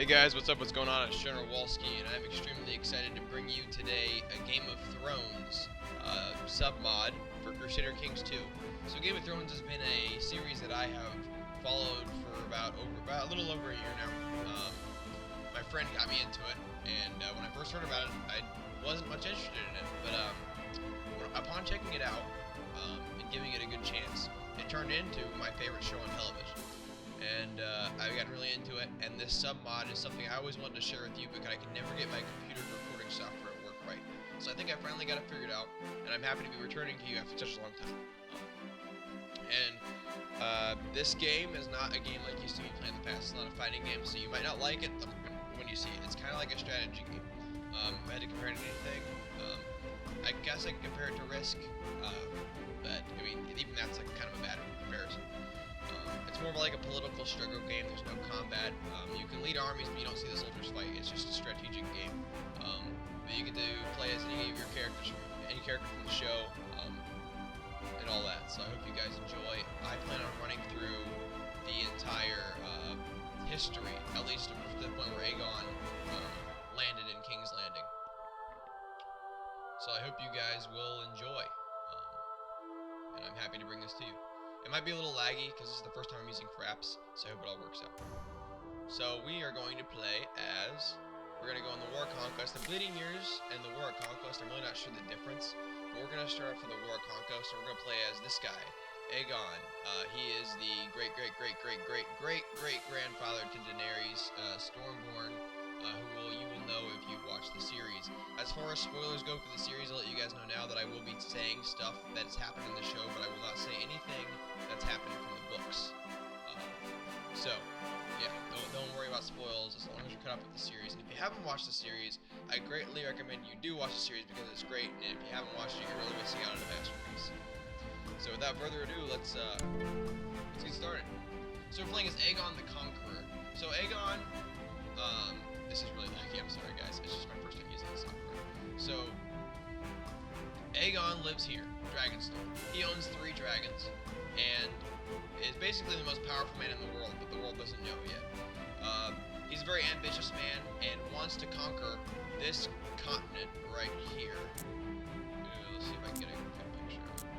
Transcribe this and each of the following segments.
Hey guys, what's up? What's going on? It's General Walski, and I'm extremely excited to bring you today a Game of Thrones sub-mod for Crusader Kings 2. So Game of Thrones has been a series that I have followed for about a little over a year now. My friend got me into it, and when I first heard about it, I wasn't much interested in it, but upon checking it out and giving it a good chance, it turned into my favorite show on television. And I got really into it, and this sub-mod is something I always wanted to share with you because I can never get my computer recording software to work right. So I think I finally got it figured out, and I'm happy to be returning to you after such a long time. And this game is not a game like you see me play in the past. It's not a fighting game, so you might not like it when you see it. It's kind of like a strategy game. If I had to compare it to anything, I guess I could compare it to Risk, but I mean, even that's like kind of a bad comparison. It's more of like a political struggle game. There's no combat. You can lead armies, but you don't see the soldiers fight. It's just a strategic game. But you get to play as any of your characters, any character from the show, and all that. So I hope you guys enjoy. I plan on running through the entire history, at least to the point where Aegon landed in King's Landing. So I hope you guys will enjoy, and I'm happy to bring this to you. It might be a little laggy because this is the first time I'm using fraps, so I hope it all works out. So we are going to play as, we're going to go on the War of Conquest. The Bleeding Years and the War of Conquest, I'm really not sure the difference, but we're going to start off with the War of Conquest, and we're going to play as this guy, Aegon. He is the great-great-great-great-great-great-grandfather to Daenerys, Stormborn, who you will know if you've watched the series. As far as spoilers go for the series, I'll let you guys know now that I will be saying stuff that's happened in the show, but I will not say anything that's happened from the books. So, yeah, don't worry about spoils as long as you're caught up with the series. And if you haven't watched the series, I greatly recommend you do watch the series because it's great, and if you haven't watched it, you're really missing out on a masterpiece. So without further ado, let's get started. So we're playing as Aegon the Conqueror. So Aegon, this is really laggy, I'm sorry guys, it's just my first time using the software. So, Aegon lives here, Dragonstone. He owns 3 dragons, and is basically the most powerful man in the world, but the world doesn't know yet. He's a very ambitious man, and wants to conquer this continent right here. Let's see if I can get a good picture of it.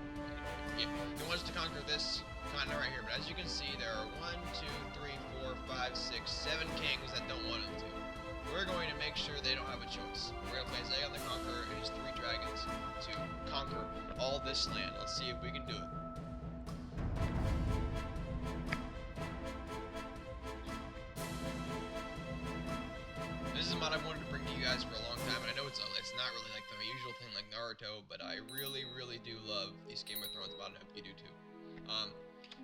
Yeah, he wants to conquer this continent right here, but as you can see, there are 1, 2, 3, 4, 5, 6, 7 kings that don't want him to. We're going to make sure they don't have a choice. We're going to play Aegon the Conqueror and his 3 dragons to conquer all this land. Let's see if we can do it. This is a mod I've wanted to bring to you guys for a long time, and I know it's not really like the usual thing like Naruto, but I really do love these Game of Thrones mod, and I hope you do too.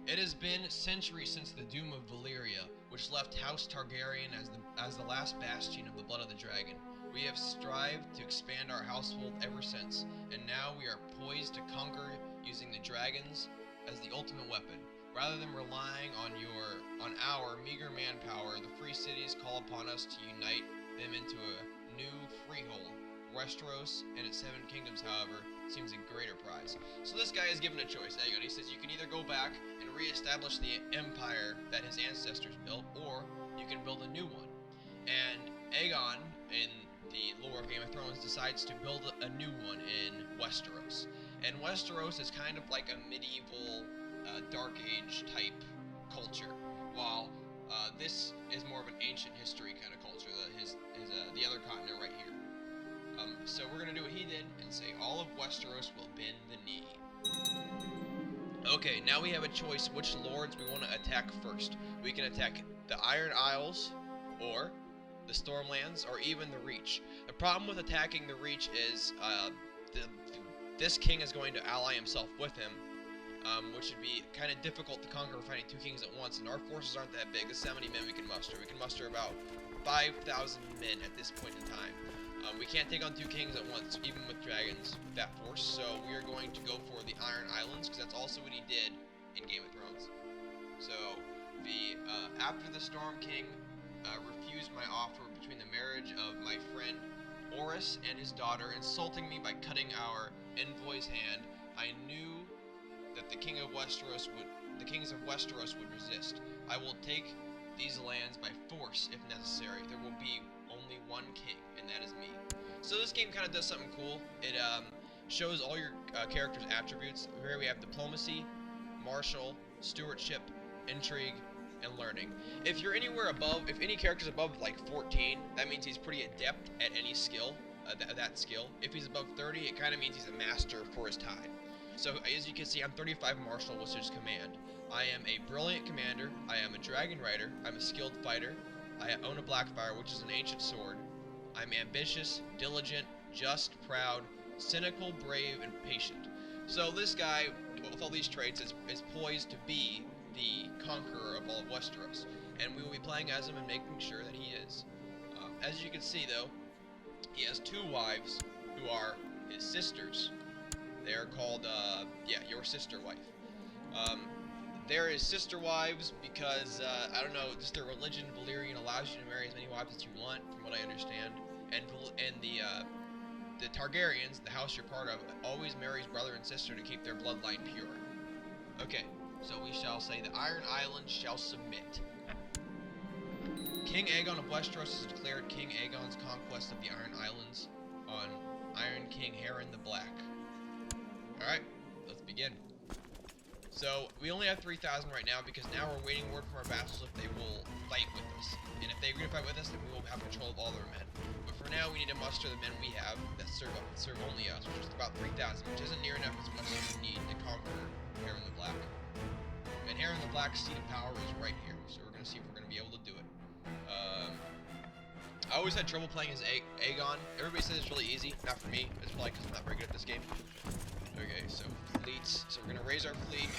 It has been centuries since the doom of Valyria, which left House Targaryen as the last bastion of the blood of the dragon. We have strived to expand our household ever since, and now we are poised to conquer using the dragons as the ultimate weapon. Rather than relying on our meager manpower, the free cities call upon us to unite them into a new freehold. Westeros and its 7 kingdoms, however, seems a greater prize. So this guy is given a choice, Aegon. He says you can either go back and re-establish the empire that his ancestors built, or you can build a new one. And Aegon, in the lore of Game of Thrones, decides to build a new one in Westeros. And Westeros is kind of like a medieval, Dark Age type culture, while this is more of an ancient history kind of culture, the other continent right here. So we're going to do what he did and say all of Westeros will bend the knee. Okay, now we have a choice which lords we want to attack first. We can attack the Iron Isles, or the Stormlands, or even the Reach. The problem with attacking the Reach is this king is going to ally himself with him, which would be kind of difficult to conquer fighting 2 kings at once, and our forces aren't that big. This is how many men we can muster. We can muster about 5,000 men at this point in time. We can't take on 2 kings at once, even with dragons, with that force, so we are going to go for the Iron Islands, because that's also what he did in Game of Thrones. So, after the Storm King refused my offer between the marriage of my friend Oris and his daughter, insulting me by cutting our envoy's hand, I knew that the kings of Westeros would resist. I will take these lands by force if necessary. There will be only one king, and that is me. So this game kind of does something cool. It shows all your character's attributes. Here we have diplomacy, martial, stewardship, intrigue, and learning. If you're anywhere above, if any character's above like 14, that means he's pretty adept at any skill, that skill. If he's above 30, it kind of means he's a master for his time. So as you can see, I'm 35 martial, which is command. I am a brilliant commander. I am a dragon rider. I'm a skilled fighter. I own a Blackfire, which is an ancient sword. I'm ambitious, diligent, just, proud, cynical, brave, and patient. So this guy, with all these traits, is poised to be the conqueror of all of Westeros. And we will be playing as him and making sure that he is. As you can see, though, he has 2 wives who are his sisters. They are called, your sister wife. They're his sister wives because, I don't know, just their religion, Valyrian, allows you to marry as many wives as you want, from what I understand. And the Targaryens, the house you're part of, always marries brother and sister to keep their bloodline pure. Okay, so we shall say the Iron Islands shall submit. King Aegon of Westeros has declared King Aegon's conquest of the Iron Islands on Iron King Harren the Black. Alright, let's begin. So, we only have 3,000 right now because now we're waiting word from our vassals if they will fight with us. And if they agree to fight with us, then we will have control of all their men. But for now, we need to muster the men we have that serve only us, which is about 3,000, which isn't near enough as much as we need to conquer Harren the Black. And Harren the Black's seat of power is right here, so we're going to see if we're going to be able to do it. I always had trouble playing as Aegon. Everybody says it's really easy. Not for me. It's probably because I'm not very good at this game. Okay, so fleets. So we're going to raise our fleet,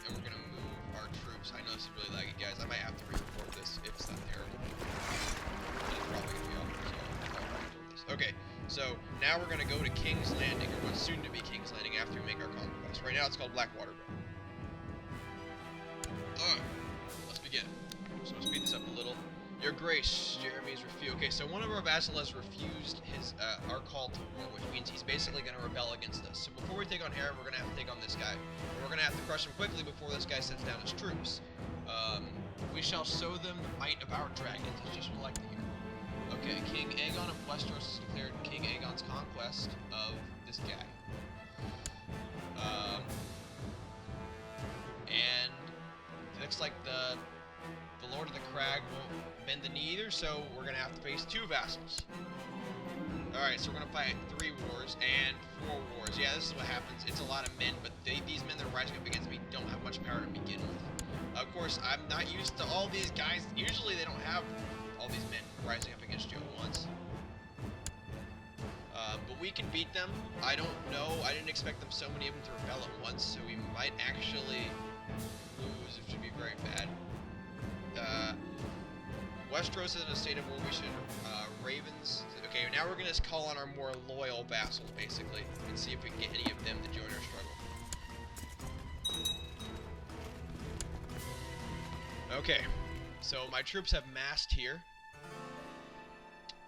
and we're going to move our troops. I know this is really laggy, guys. I might have to re-record this if it's not terrible. It's probably going to be awful, so I'll re-record this. Okay, so now we're going to go to King's Landing, or what's soon to be King's Landing after we make our conquest. Right now it's called Blackwater. Alright, let's begin. So we'll speed this up a little. Your Grace, Jeremy's refused. Okay, so one of our vassals has refused his our call to war, which means he's basically going to rebel against us. So before we take on Harren, we're going to have to take on this guy. And we're going to have to crush him quickly before this guy sends down his troops. We shall show them the might of our dragons. It's just what I like to hear. Okay, King Aegon of Westeros has declared King Aegon's conquest of this guy. And it looks like the Lord of the Crag won't bend the knee either, so we're going to have to face 2 vassals. Alright, so we're going to fight 3 wars and 4 wars. Yeah, this is what happens. It's a lot of men, but these men that are rising up against me don't have much power to begin with. Of course, I'm not used to all these guys. Usually they don't have all these men rising up against you at once. But we can beat them. I don't know. I didn't expect them, so many of them, to rebel at once, so we might actually lose. It should be very bad. Westeros is in a state of war. We should, Ravens. Okay, now we're gonna call on our more loyal vassals, basically, and see if we can get any of them to join our struggle. Okay, so my troops have massed here.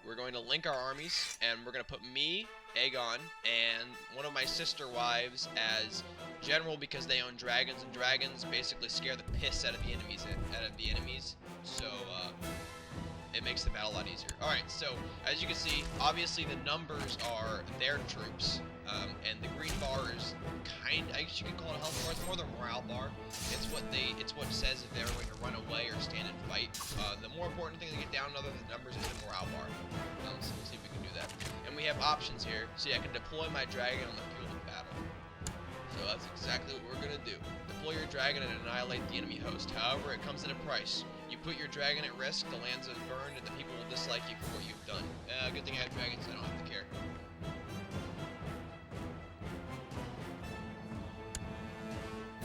We're going to link our armies, and we're gonna put me, Aegon, and one of my sister wives as general because they own dragons, and dragons basically scare the piss out of the enemies. So it makes the battle a lot easier. Alright, so as you can see, obviously the numbers are their troops, and the green bar is I guess you could call it a health bar. It's more the morale bar. It's what says if they're going to run away or stand and fight. The more important thing to get down other than the numbers is the morale bar. So we'll see if we can do that. And we have options here. See, I can deploy my dragon on the field of battle. So that's exactly what we're going to do. Deploy your dragon and annihilate the enemy host. However, it comes at a price. You put your dragon at risk, the lands are burned, and the people will dislike you for what you've done. Good thing I have dragons, I don't have to care.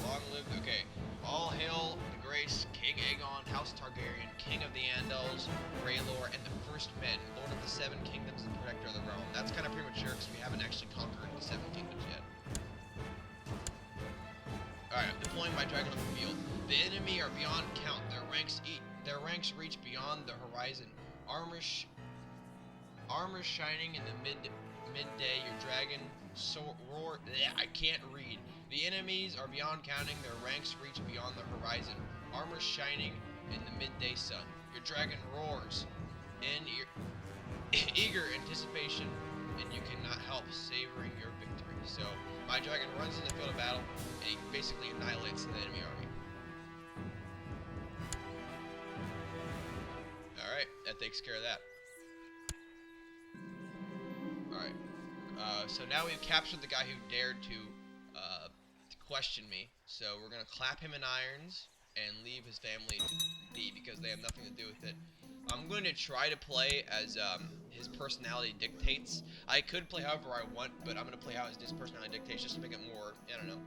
Long lived, okay. All hail the Grace, King Aegon, House Targaryen, King of the Andals, Raelor, and the First Men, Lord of the 7 Kingdoms and Protector of the Realm. That's kind of premature because we haven't actually conquered the 7 Kingdoms yet. Alright, I'm deploying my dragon on the field. The enemy are beyond count. Their ranks reach beyond the horizon. Armor shining in the midday. Your dragon roar. I can't read. The enemies are beyond counting. Their ranks reach beyond the horizon. Armor shining. in the midday sun. Your dragon roars in eager anticipation, and you cannot help savoring your victory. So my dragon runs in the field of battle, and he basically annihilates the enemy army. Alright, that takes care of that. Alright, so now we've captured the guy who dared to question me. So we're going to clap him in irons and leave his family be because they have nothing to do with it. I'm going to try to play as his personality dictates. I could play however I want, but I'm going to play how his personality dictates just to make it more, I don't know,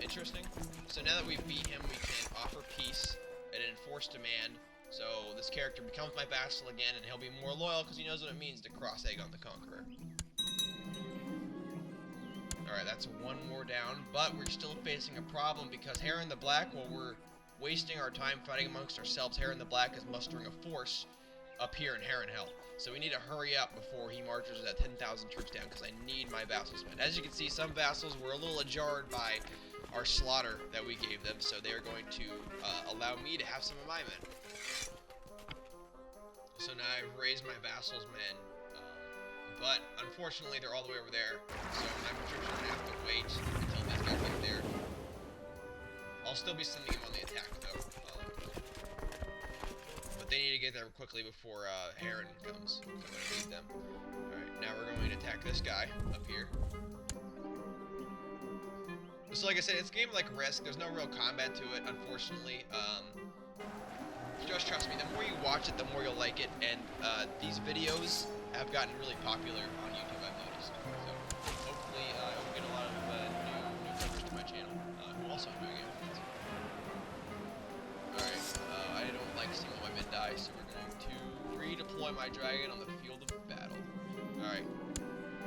interesting. So now that we've beat him, we can offer peace and enforce demand. So this character becomes my vassal again, and he'll be more loyal because he knows what it means to cross Aegon the Conqueror. Alright, that's one more down, but we're still facing a problem because Harren the Black, while we're wasting our time fighting amongst ourselves, Harren the Black is mustering a force up here in Harrenhal. So we need to hurry up before he marches that 10,000 troops down because I need my vassals men. As you can see, some vassals were a little jarred by our slaughter that we gave them, so they are going to allow me to have some of my men. So now I've raised my vassals men. But, unfortunately, they're all the way over there, so my troops are going to have to wait until these guys get there. I'll still be sending them on the attack, though. But they need to get there quickly before Harren comes, so I'm going to beat them. Alright, now we're going to attack this guy up here. So, like I said, it's a game like Risk. There's no real combat to it, unfortunately. Just trust me, the more you watch it, the more you'll like it, and these videos have gotten really popular on YouTube, I've noticed. So hopefully we'll get a lot of newcomers to my channel who also enjoy games. Alright, I don't like seeing all my men die, so we're going to redeploy my dragon on the field of battle. Alright,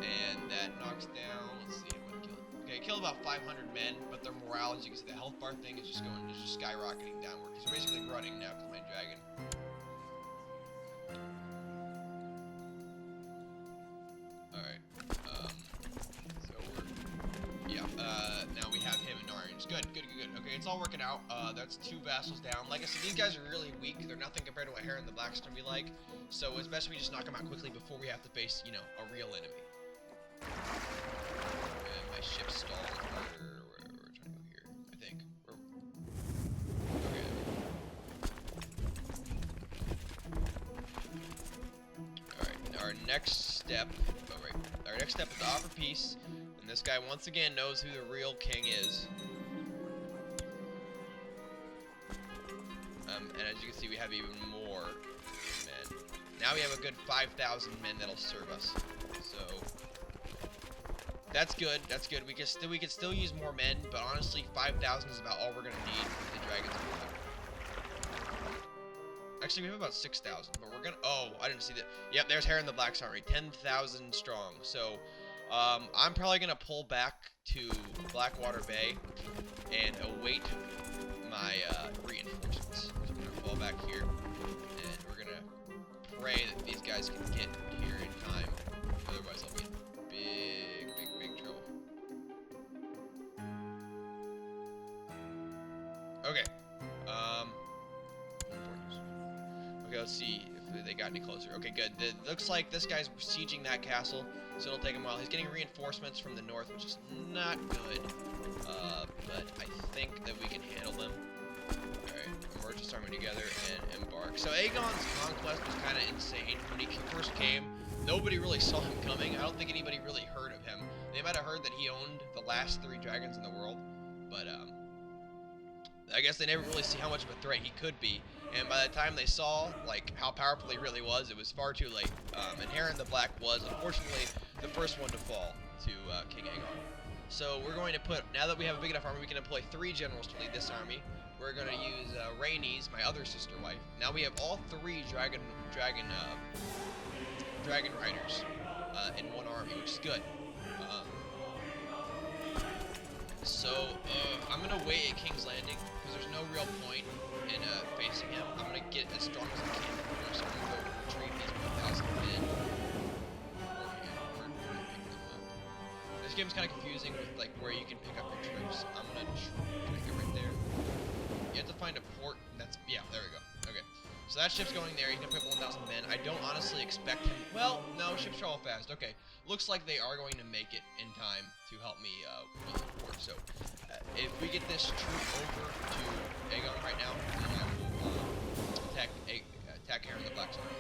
and that knocks down, let's see, what killed. Okay, it killed about 500 men, but their morale, as you can see, the health bar thing is just skyrocketing downward. Because we're basically running now because my dragon. Alright, so now we have him in orange. Good. Okay, it's all working out. That's 2 vassals down. Like I said, these guys are really weak. They're nothing compared to what Harren the Black's gonna be like. So it's best we just knock them out quickly before we have to face, you know, a real enemy. And my ship stalled. We're trying to go here, I think. Okay. Alright, our next step is to offer peace, and this guy once again knows who the real king is. And as you can see, we have even more men. Now we have a good 5,000 men that'll serve us. So that's good. We can still use more men, but honestly, 5,000 is about all we're gonna need for the dragons. Actually, we have about 6,000, but we're gonna. Oh, I didn't see that. Yep, there's Harren the Black's army, 10,000 strong. So, I'm probably gonna pull back to Blackwater Bay and await my reinforcements. So we're gonna fall back here, and we're gonna pray that these guys can get here in time. Otherwise, I'll be in big trouble. Okay. Okay, let's see if they got any closer. Okay, good. It looks like this guy's besieging that castle, so it'll take him a while. He's getting reinforcements from the north, which is not good. But I think that we can handle them. Alright, merge this army together and embark. So Aegon's conquest was kind of insane. When he first came, nobody really saw him coming. I don't think anybody really heard of him. They might have heard that he owned the last 3 dragons in the world, but I guess they never really see how much of a threat he could be. And by the time they saw, like, how powerful he really was, it was far too late. And Harren the Black was, unfortunately, the first one to fall to King Agon. So we're going to put, now that we have a big enough army, we can employ 3 generals to lead this army. We're going to use Rhaenys, my other sister wife. Now we have all 3 dragon riders in one army, which is good. I'm going to wait at King's Landing, because there's no real point in facing him. I'm going to get as strong as I can before, so I'm going to go retrieve these 1,000 men. This game's kind of confusing with like where you can pick up your troops. I'm going to pick it right there. You have to find a port, and that's, yeah, there we go. So that ship's going there. He's gonna pick up 1,000 men. I don't honestly expect him. Well, no, ships travel fast. Okay, looks like they are going to make it in time to help me win the war. So if we get this troop over to Aegon right now, then I will attack Harren the Black's army.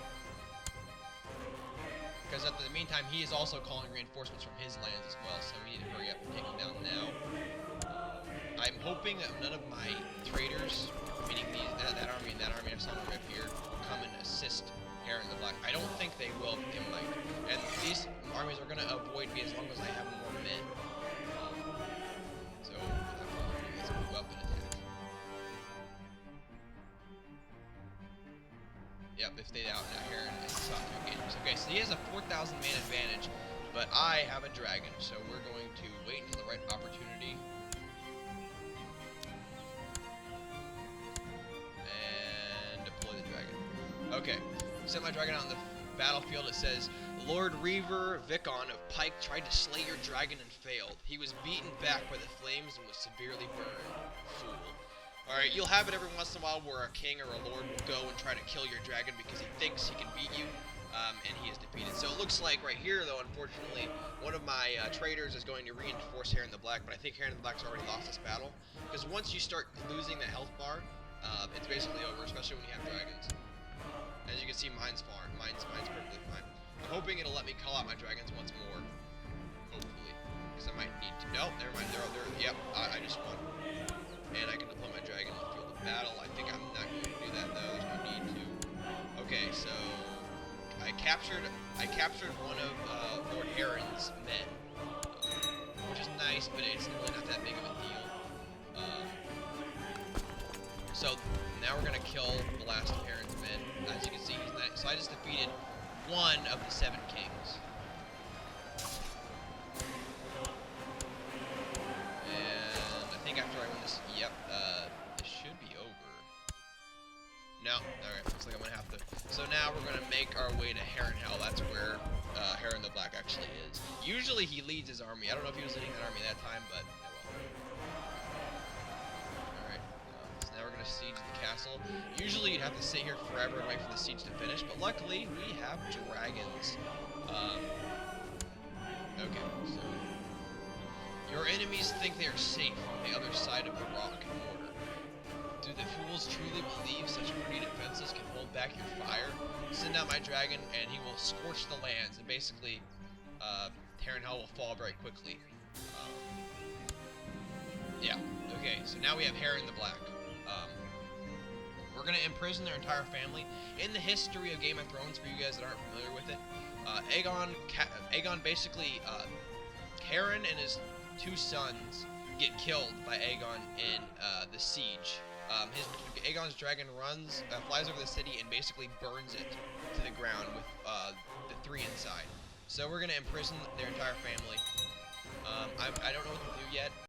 Because at the meantime, he is also calling reinforcements from his lands as well, so we need to hurry up and take him down now. I'm hoping that none of my traders, meaning that army and that army I saw right here, will come and assist Harren the Black. I don't think they will, but they might. And these armies are going to avoid me as long as I have more men. So, let's move up and attack. Yep, they stayed out now. Harren is sought to engage us. Okay, so he has a 4,000 man advantage, but I have a dragon, so we're going to wait until the right opportunity. And deploy the dragon. Okay, set my dragon out on the battlefield. It says, Lord Reaver Vicon of Pike tried to slay your dragon and failed. He was beaten back by the flames and was severely burned. Fool. Alright, you'll have it every once in a while where a king or a lord will go and try to kill your dragon because he thinks he can beat you, and he is defeated. So it looks like right here, though, unfortunately, one of my traders is going to reinforce Harren the Black, but I think Harren the Black's already lost this battle, because once you start losing the health bar, it's basically over, especially when you have dragons. As you can see, mine's perfectly fine. I'm hoping it'll let me call out my dragons once more, hopefully, because I might need to. No, never mind. Yep, I just won. And I can deploy my dragon in the field of battle. I think I'm not going to do that though. There's no need to. Okay, so I captured one of Lord Harren's men, which is nice, but it's really not that big of a deal. So now we're gonna kill the last of Harren's men. As you can see, he's not. So I just defeated one of the 7 kings. After I win this, yep, this should be over. No, alright, looks like I'm gonna have to. So now we're gonna make our way to Harrenhal. That's where Harren the Black actually is. Usually he leads his army. I don't know if he was leading that army that time, but oh well. Alright, so now we're gonna siege the castle. Usually you'd have to sit here forever and wait for the siege to finish, but luckily we have dragons. Okay, so. Your enemies think they are safe on the other side of the rock and mortar. Do the fools truly believe such pretty defenses can hold back your fire? Send out my dragon, and he will scorch the lands, and basically, Harrenhal will fall very quickly. Yeah, okay, so now we have Harren the Black. We're going to imprison their entire family. In the history of Game of Thrones, for you guys that aren't familiar with it, Aegon basically, Harren and his 2 sons get killed by Aegon in the siege. Aegon's dragon flies over the city and basically burns it to the ground with the 3 inside. So we're gonna imprison their entire family. I don't know what to do yet.